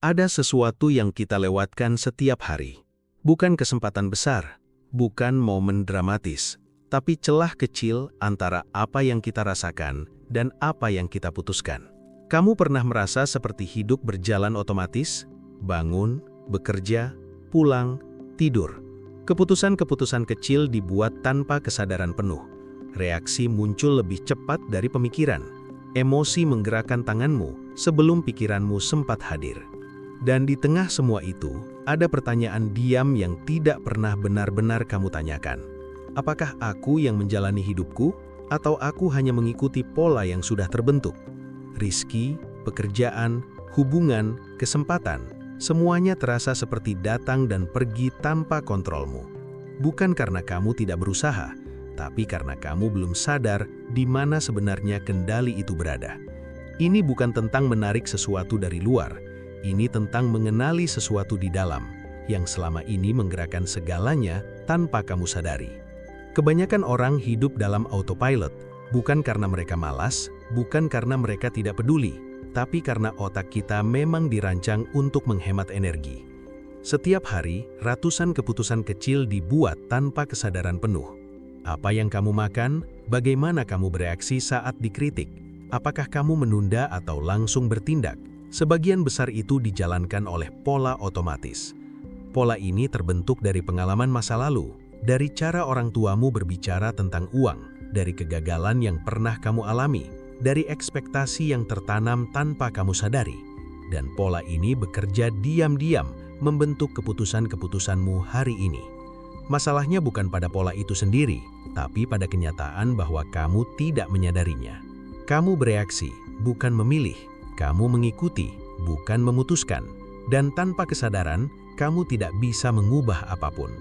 Ada sesuatu yang kita lewatkan setiap hari. Bukan kesempatan besar, bukan momen dramatis, tapi celah kecil antara apa yang kita rasakan dan apa yang kita putuskan. Kamu pernah merasa seperti hidup berjalan otomatis? Bangun, bekerja, pulang, tidur. Keputusan-keputusan kecil dibuat tanpa kesadaran penuh. Reaksi muncul lebih cepat dari pemikiran. Emosi menggerakkan tanganmu sebelum pikiranmu sempat hadir. Dan di tengah semua itu, ada pertanyaan diam yang tidak pernah benar-benar kamu tanyakan. Apakah aku yang menjalani hidupku, atau aku hanya mengikuti pola yang sudah terbentuk? Rizki, pekerjaan, hubungan, kesempatan, semuanya terasa seperti datang dan pergi tanpa kontrolmu. Bukan karena kamu tidak berusaha, tapi karena kamu belum sadar di mana sebenarnya kendali itu berada. Ini bukan tentang menarik sesuatu dari luar, ini tentang mengenali sesuatu di dalam, yang selama ini menggerakkan segalanya tanpa kamu sadari. Kebanyakan orang hidup dalam autopilot, bukan karena mereka malas, bukan karena mereka tidak peduli, tapi karena otak kita memang dirancang untuk menghemat energi. Setiap hari, ratusan keputusan kecil dibuat tanpa kesadaran penuh. Apa yang kamu makan, bagaimana kamu bereaksi saat dikritik, apakah kamu menunda atau langsung bertindak, sebagian besar itu dijalankan oleh pola otomatis. Pola ini terbentuk dari pengalaman masa lalu, dari cara orang tuamu berbicara tentang uang, dari kegagalan yang pernah kamu alami, dari ekspektasi yang tertanam tanpa kamu sadari. Dan pola ini bekerja diam-diam membentuk keputusan-keputusanmu hari ini. Masalahnya bukan pada pola itu sendiri, tapi pada kenyataan bahwa kamu tidak menyadarinya. Kamu bereaksi, bukan memilih. Kamu mengikuti, bukan memutuskan. Dan tanpa kesadaran, kamu tidak bisa mengubah apapun.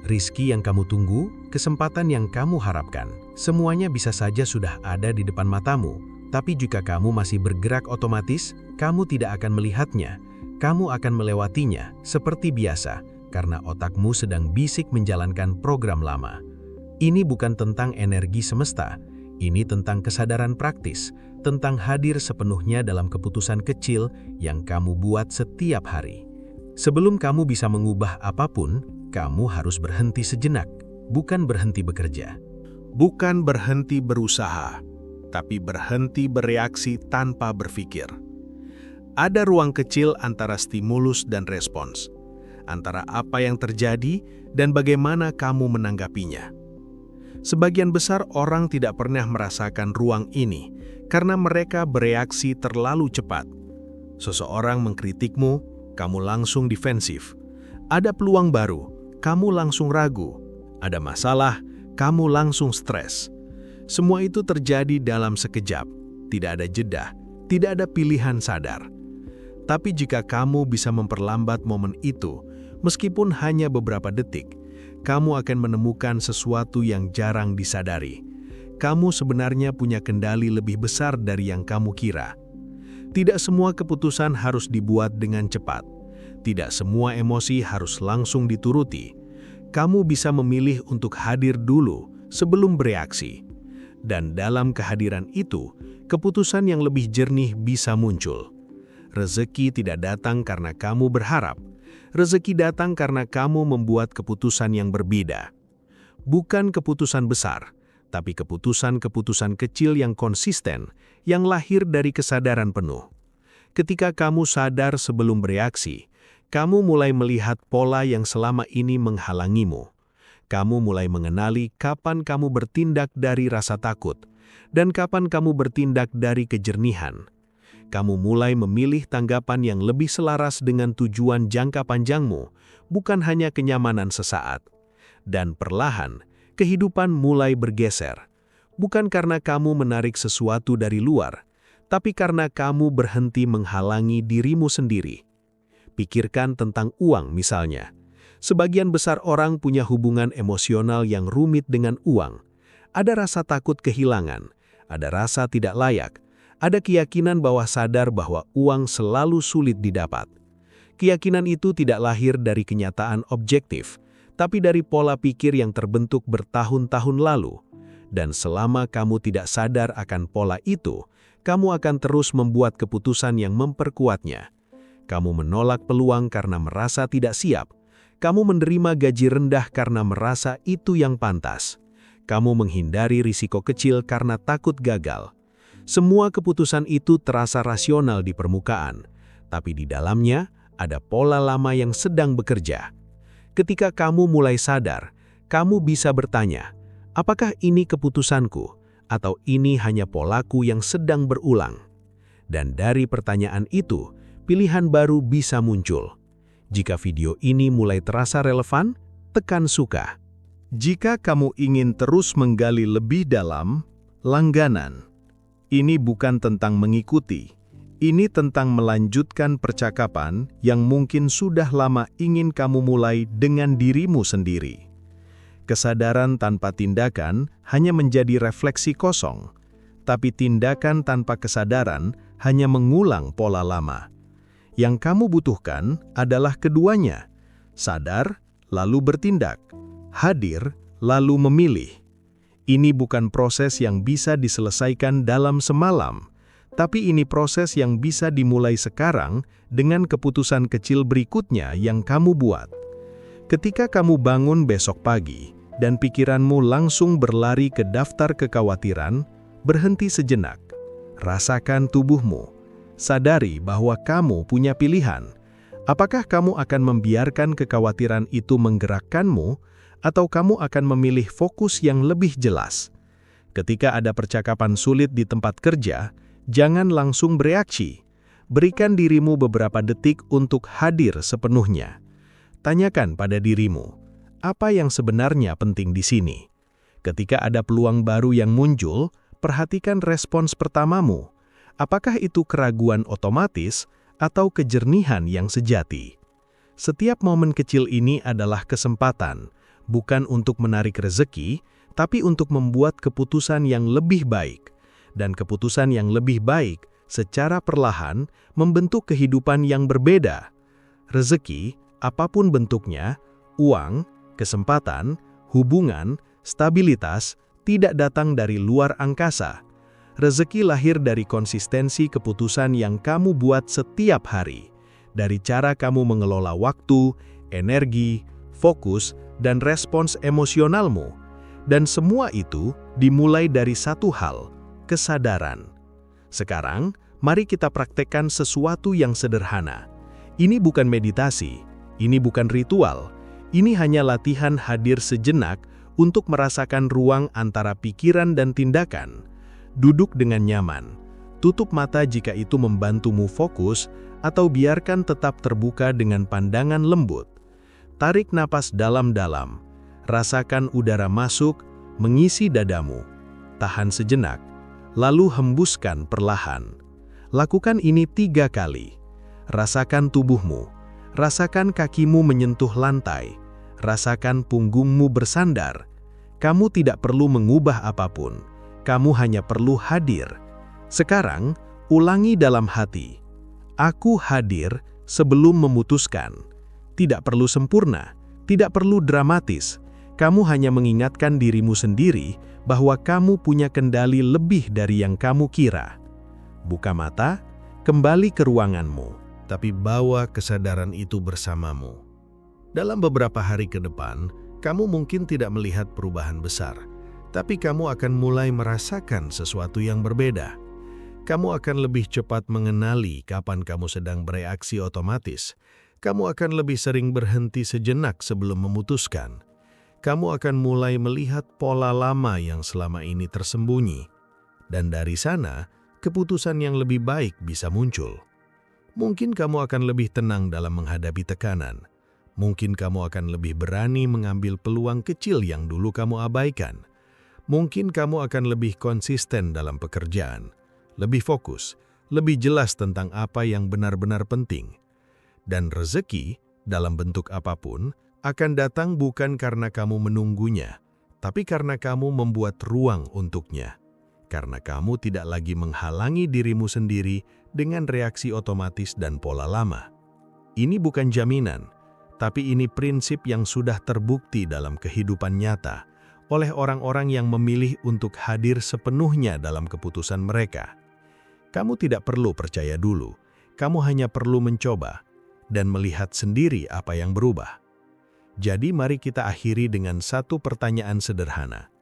Rizki yang kamu tunggu, kesempatan yang kamu harapkan, semuanya bisa saja sudah ada di depan matamu. Tapi jika kamu masih bergerak otomatis, kamu tidak akan melihatnya. Kamu akan melewatinya, seperti biasa, karena otakmu sedang bisik menjalankan program lama. Ini bukan tentang energi semesta, ini tentang kesadaran praktis, tentang hadir sepenuhnya dalam keputusan kecil yang kamu buat setiap hari. Sebelum kamu bisa mengubah apapun, kamu harus berhenti sejenak, bukan berhenti bekerja. Bukan berhenti berusaha, tapi berhenti bereaksi tanpa berpikir. Ada ruang kecil antara stimulus dan respons, antara apa yang terjadi dan bagaimana kamu menanggapinya. Sebagian besar orang tidak pernah merasakan ruang ini karena mereka bereaksi terlalu cepat. Seseorang mengkritikmu, kamu langsung defensif. Ada peluang baru, kamu langsung ragu. Ada masalah, kamu langsung stres. Semua itu terjadi dalam sekejap, tidak ada jeda, tidak ada pilihan sadar. Tapi jika kamu bisa memperlambat momen itu, meskipun hanya beberapa detik, kamu akan menemukan sesuatu yang jarang disadari. Kamu sebenarnya punya kendali lebih besar dari yang kamu kira. Tidak semua keputusan harus dibuat dengan cepat. Tidak semua emosi harus langsung dituruti. Kamu bisa memilih untuk hadir dulu sebelum bereaksi. Dan dalam kehadiran itu, keputusan yang lebih jernih bisa muncul. Rezeki tidak datang karena kamu berharap. Rezeki datang karena kamu membuat keputusan yang berbeda. Bukan keputusan besar, tapi keputusan-keputusan kecil yang konsisten, yang lahir dari kesadaran penuh. Ketika kamu sadar sebelum bereaksi, kamu mulai melihat pola yang selama ini menghalangimu. Kamu mulai mengenali kapan kamu bertindak dari rasa takut, dan kapan kamu bertindak dari kejernihan. Kamu mulai memilih tanggapan yang lebih selaras dengan tujuan jangka panjangmu, bukan hanya kenyamanan sesaat. Dan perlahan, kehidupan mulai bergeser. Bukan karena kamu menarik sesuatu dari luar, tapi karena kamu berhenti menghalangi dirimu sendiri. Pikirkan tentang uang misalnya. Sebagian besar orang punya hubungan emosional yang rumit dengan uang. Ada rasa takut kehilangan, ada rasa tidak layak, ada keyakinan bawah sadar bahwa uang selalu sulit didapat. Keyakinan itu tidak lahir dari kenyataan objektif, tapi dari pola pikir yang terbentuk bertahun-tahun lalu. Dan selama kamu tidak sadar akan pola itu, kamu akan terus membuat keputusan yang memperkuatnya. Kamu menolak peluang karena merasa tidak siap. Kamu menerima gaji rendah karena merasa itu yang pantas. Kamu menghindari risiko kecil karena takut gagal. Semua keputusan itu terasa rasional di permukaan, tapi di dalamnya ada pola lama yang sedang bekerja. Ketika kamu mulai sadar, kamu bisa bertanya, apakah ini keputusanku, atau ini hanya polaku yang sedang berulang? Dan dari pertanyaan itu, pilihan baru bisa muncul. Jika video ini mulai terasa relevan, tekan suka. Jika kamu ingin terus menggali lebih dalam, langganan. Ini bukan tentang mengikuti. Ini tentang melanjutkan percakapan yang mungkin sudah lama ingin kamu mulai dengan dirimu sendiri. Kesadaran tanpa tindakan hanya menjadi refleksi kosong, tapi tindakan tanpa kesadaran hanya mengulang pola lama. Yang kamu butuhkan adalah keduanya, sadar lalu bertindak, hadir lalu memilih. Ini bukan proses yang bisa diselesaikan dalam semalam, tapi ini proses yang bisa dimulai sekarang dengan keputusan kecil berikutnya yang kamu buat. Ketika kamu bangun besok pagi, dan pikiranmu langsung berlari ke daftar kekhawatiran, berhenti sejenak. Rasakan tubuhmu. Sadari bahwa kamu punya pilihan. Apakah kamu akan membiarkan kekhawatiran itu menggerakkanmu, atau kamu akan memilih fokus yang lebih jelas? Ketika ada percakapan sulit di tempat kerja, jangan langsung bereaksi. Berikan dirimu beberapa detik untuk hadir sepenuhnya. Tanyakan pada dirimu, apa yang sebenarnya penting di sini? Ketika ada peluang baru yang muncul, perhatikan respons pertamamu. Apakah itu keraguan otomatis atau kejernihan yang sejati? Setiap momen kecil ini adalah kesempatan, bukan untuk menarik rezeki, tapi untuk membuat keputusan yang lebih baik. Dan keputusan yang lebih baik secara perlahan membentuk kehidupan yang berbeda. Rezeki, apapun bentuknya, uang, kesempatan, hubungan, stabilitas, tidak datang dari luar angkasa. Rezeki lahir dari konsistensi keputusan yang kamu buat setiap hari, dari cara kamu mengelola waktu, energi, fokus, dan respons emosionalmu. Dan semua itu dimulai dari satu hal, kesadaran. Sekarang, mari kita praktekkan sesuatu yang sederhana. Ini bukan meditasi, ini bukan ritual. Ini hanya latihan hadir sejenak untuk merasakan ruang antara pikiran dan tindakan. Duduk dengan nyaman. Tutup mata jika itu membantumu fokus, atau biarkan tetap terbuka dengan pandangan lembut. Tarik napas dalam-dalam. Rasakan udara masuk, mengisi dadamu. Tahan sejenak, lalu hembuskan perlahan. Lakukan ini 3 kali. Rasakan tubuhmu. Rasakan kakimu menyentuh lantai. Rasakan punggungmu bersandar. Kamu tidak perlu mengubah apapun. Kamu hanya perlu hadir. Sekarang, ulangi dalam hati. Aku hadir sebelum memutuskan. Tidak perlu sempurna, tidak perlu dramatis. Kamu hanya mengingatkan dirimu sendiri bahwa kamu punya kendali lebih dari yang kamu kira. Buka mata, kembali ke ruanganmu. Tapi bawa kesadaran itu bersamamu. Dalam beberapa hari ke depan, kamu mungkin tidak melihat perubahan besar, tapi kamu akan mulai merasakan sesuatu yang berbeda. Kamu akan lebih cepat mengenali kapan kamu sedang bereaksi otomatis. Kamu akan lebih sering berhenti sejenak sebelum memutuskan. Kamu akan mulai melihat pola lama yang selama ini tersembunyi. Dan dari sana, keputusan yang lebih baik bisa muncul. Mungkin kamu akan lebih tenang dalam menghadapi tekanan. Mungkin kamu akan lebih berani mengambil peluang kecil yang dulu kamu abaikan. Mungkin kamu akan lebih konsisten dalam pekerjaan, lebih fokus, lebih jelas tentang apa yang benar-benar penting. Dan rezeki, dalam bentuk apapun, akan datang bukan karena kamu menunggunya, tapi karena kamu membuat ruang untuknya. Karena kamu tidak lagi menghalangi dirimu sendiri dengan reaksi otomatis dan pola lama. Ini bukan jaminan, tapi ini prinsip yang sudah terbukti dalam kehidupan nyata oleh orang-orang yang memilih untuk hadir sepenuhnya dalam keputusan mereka. Kamu tidak perlu percaya dulu. kamu hanya perlu mencoba dan melihat sendiri apa yang berubah. Jadi mari kita akhiri dengan satu pertanyaan sederhana.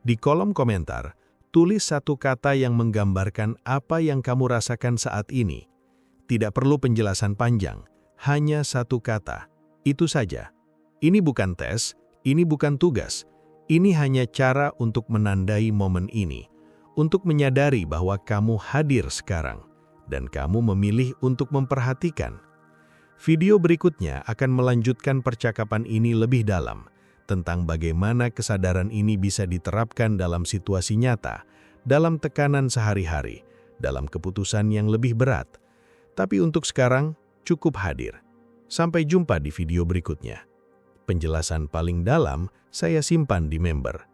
Di kolom komentar, tulis satu kata yang menggambarkan apa yang kamu rasakan saat ini. Tidak perlu penjelasan panjang, hanya satu kata. Itu saja. Ini bukan tes, ini bukan tugas. Ini hanya cara untuk menandai momen ini. Untuk menyadari bahwa kamu hadir sekarang, dan kamu memilih untuk memperhatikan. Video berikutnya akan melanjutkan percakapan ini lebih dalam, tentang bagaimana kesadaran ini bisa diterapkan dalam situasi nyata, dalam tekanan sehari-hari, dalam keputusan yang lebih berat. Tapi untuk sekarang, cukup hadir. Sampai jumpa di video berikutnya. Penjelasan paling dalam saya simpan di member.